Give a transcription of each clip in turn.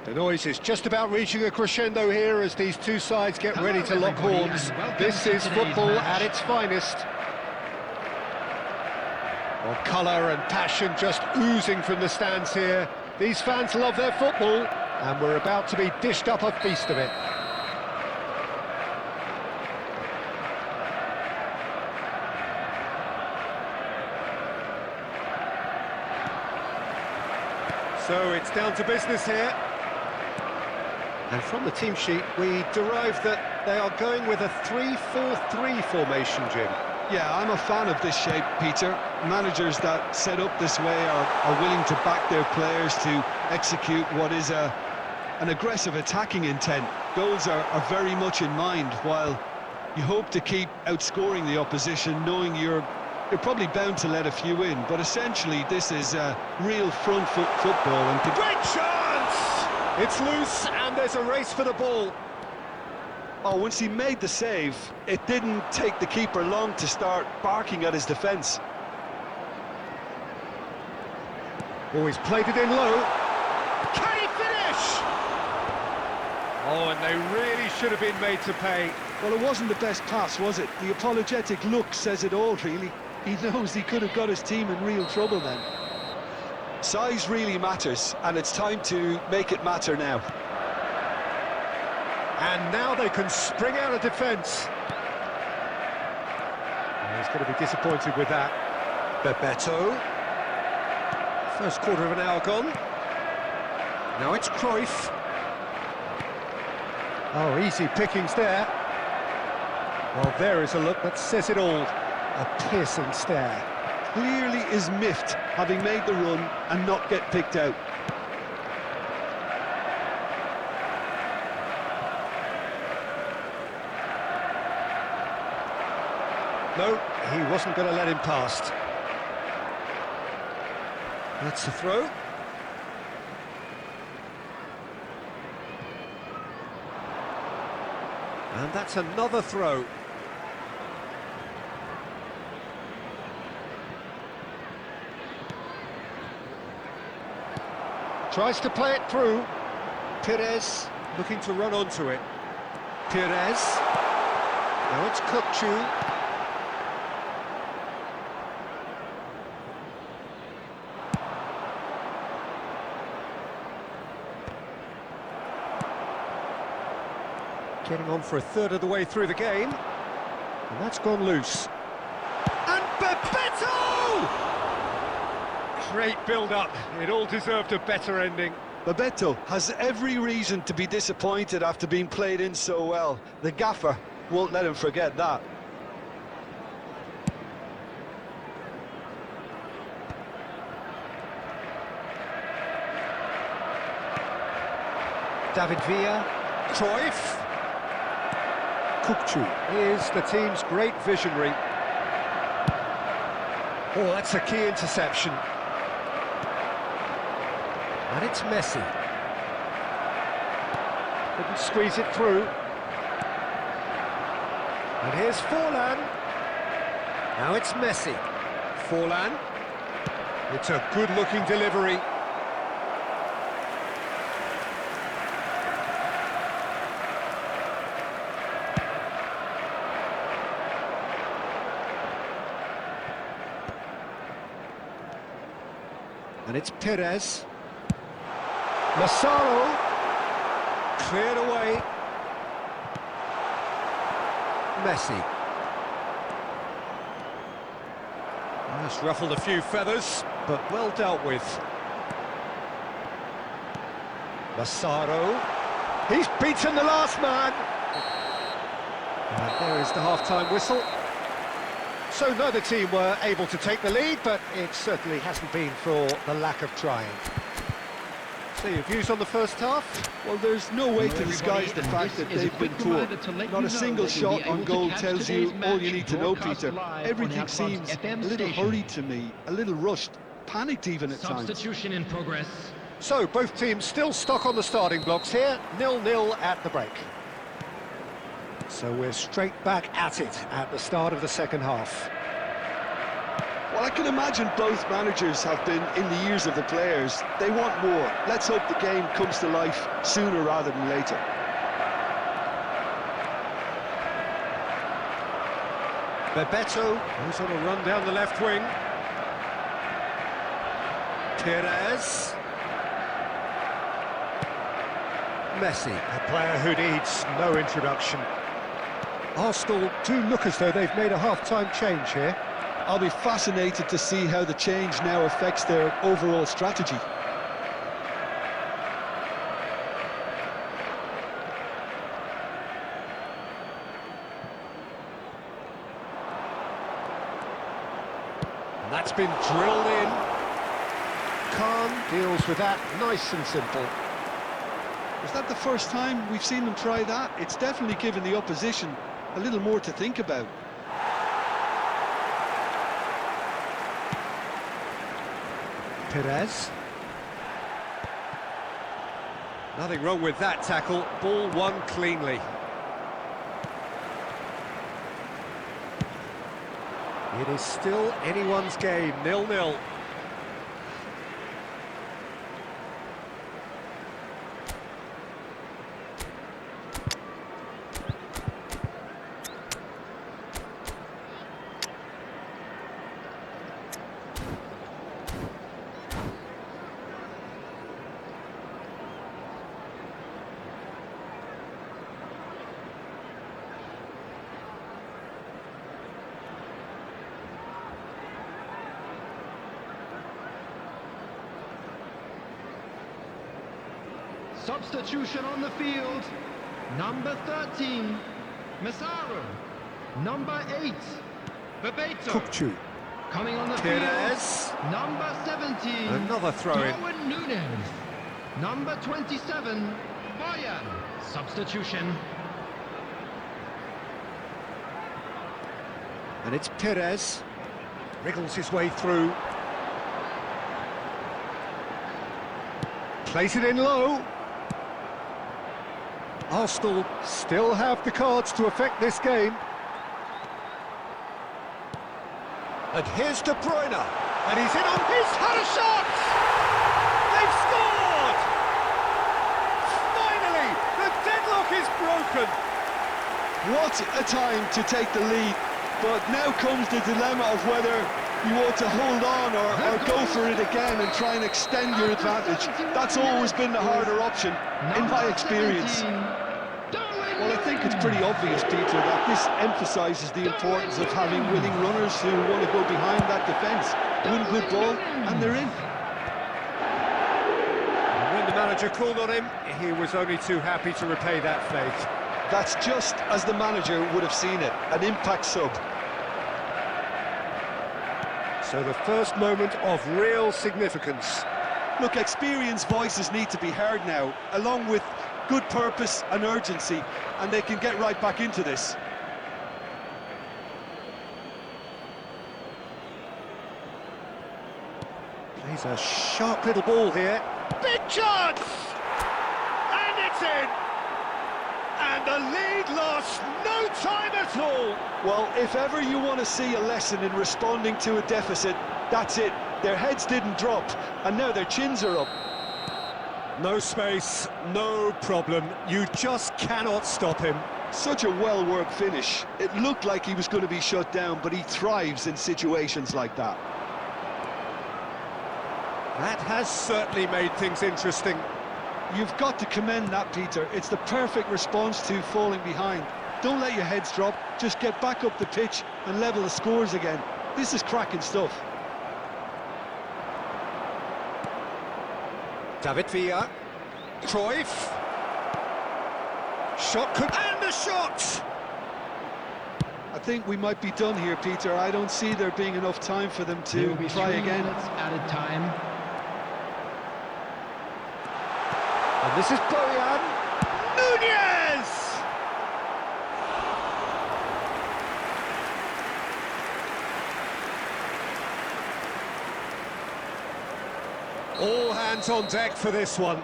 The noise is just about reaching a crescendo here as these two sides get ready to lock horns. This is football at its finest. Well, colour and passion just oozing from the stands here. These fans love their football, and we're about to be dished up a feast of it. So it's down to business here. And from the team sheet, we derive that they are going with a 3-4-3 formation, Jim. Yeah, I'm a fan of this shape, Peter. Managers that set up this way are willing to back their players to execute what is an aggressive attacking intent. Goals are very much in mind, while you hope to keep outscoring the opposition, knowing you're probably bound to let a few in. But essentially, this is real front foot football. And great chance! It's loose, and there's a race for the ball. Oh, once he made the save, it didn't take the keeper long to start barking at his defence. Oh, he's played it in low. Can he finish? Oh, and they really should have been made to pay. Well, it wasn't the best pass, was it? The apologetic look says it all, really. He knows he could have got his team in real trouble then. Size really matters, and it's time to make it matter now. And now they can spring out of defence. He's going to be disappointed with that. Bebeto. First quarter of an hour gone. Now it's Cruyff. Oh, easy pickings there. Well, there is a look that says it all. A piercing stare. Clearly is miffed, having made the run and not get picked out. No, he wasn't going to let him past. That's the throw. And that's another throw. Tries to play it through. Pires looking to run onto it. Pires. Now it's Kukçu. Getting on for a third of the way through the game. And that's gone loose. And Bebeto! Great build-up. It all deserved a better ending. Bebeto has every reason to be disappointed after being played in so well. The gaffer won't let him forget that. David Villa. Cruyff. Kukçu is the team's great visionary. Oh, that's a key interception. And it's Messi. Couldn't squeeze it through. And here's Forlan. Now it's Messi. Forlan. It's a good-looking delivery. And it's Pires. Massaro. Cleared away. Messi. Just ruffled a few feathers, but well dealt with. Massaro. He's beaten the last man. And there is the half-time whistle. So neither team were able to take the lead, but it certainly hasn't been for the lack of trying. So your views on the first half? Well, there's no way to disguise the fact that they've been poor. Not a single shot on goal tells you all you need to know, Peter. Everything seems a little hurried to me, a little rushed, panicked even at times. Substitution in progress. So both teams still stuck on the starting blocks here, 0-0 at the break. So we're straight back at it at the start of the second half. Well, I can imagine both managers have been in the ears of the players. They want more. Let's hope the game comes to life sooner rather than later. Bebeto, who's on a run down the left wing. Perez. Messi, a player who needs no introduction. Arsenal do look as though they've made a half-time change here. I'll be fascinated to see how the change now affects their overall strategy. And that's been drilled in. Khan deals with that nice and simple. Is that the first time we've seen them try that? It's definitely given the opposition a little more to think about. Perez. Nothing wrong with that tackle. Ball won cleanly. It is still anyone's game, 0-0. Substitution on the field. Number 13, Massaro. Number 8, Bebeto. Kukcu. Coming on the Perez. field. Number 17, Another throw-in. Darwin Núñez. Number 27, Boyan. Substitution. And it's Perez. Wriggles his way through. Plays it in low. Arsenal still have the cards to affect this game. And here's De Bruyne. And he's in on his had a shot! They've scored! Finally, the deadlock is broken. What a time to take the lead. But now comes the dilemma of whether you ought to hold on or go for it again and try and extend your advantage. That's always been the harder option, in my experience. Well, I think it's pretty obvious, Peter, that this emphasises the importance of having willing runners who want to go behind that defence, win good ball, and they're in. And when the manager called on him, he was only too happy to repay that faith. That's just as the manager would have seen it, an impact sub. So the first moment of real significance. Look, experienced voices need to be heard now, along with good purpose and urgency, and they can get right back into this. Plays a sharp little ball here. Big chance! And it's in! And the lead lost no time at all! Well, if ever you want to see a lesson in responding to a deficit, that's it. Their heads didn't drop, and now their chins are up. No space, no problem. You just cannot stop him. Such a well-worked finish. It looked like he was going to be shut down, but he thrives in situations like that. That has certainly made things interesting. You've got to commend that, Peter. It's the perfect response to falling behind. Don't let your heads drop, just get back up the pitch and level the scores again. This is cracking stuff. David Villa. Cruyff. Shot could... And the shot! I think we might be done here, Peter. I don't see there being enough time for them to try again. Added time. And this is Boyan. Núñez! All hands on deck for this one.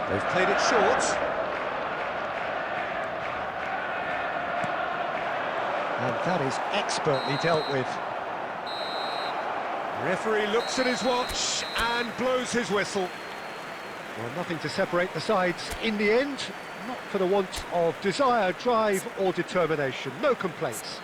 They've played it short. That is expertly dealt with. Referee looks at his watch and blows his whistle. Well, nothing to separate the sides in the end, not for the want of desire, drive or determination. No complaints.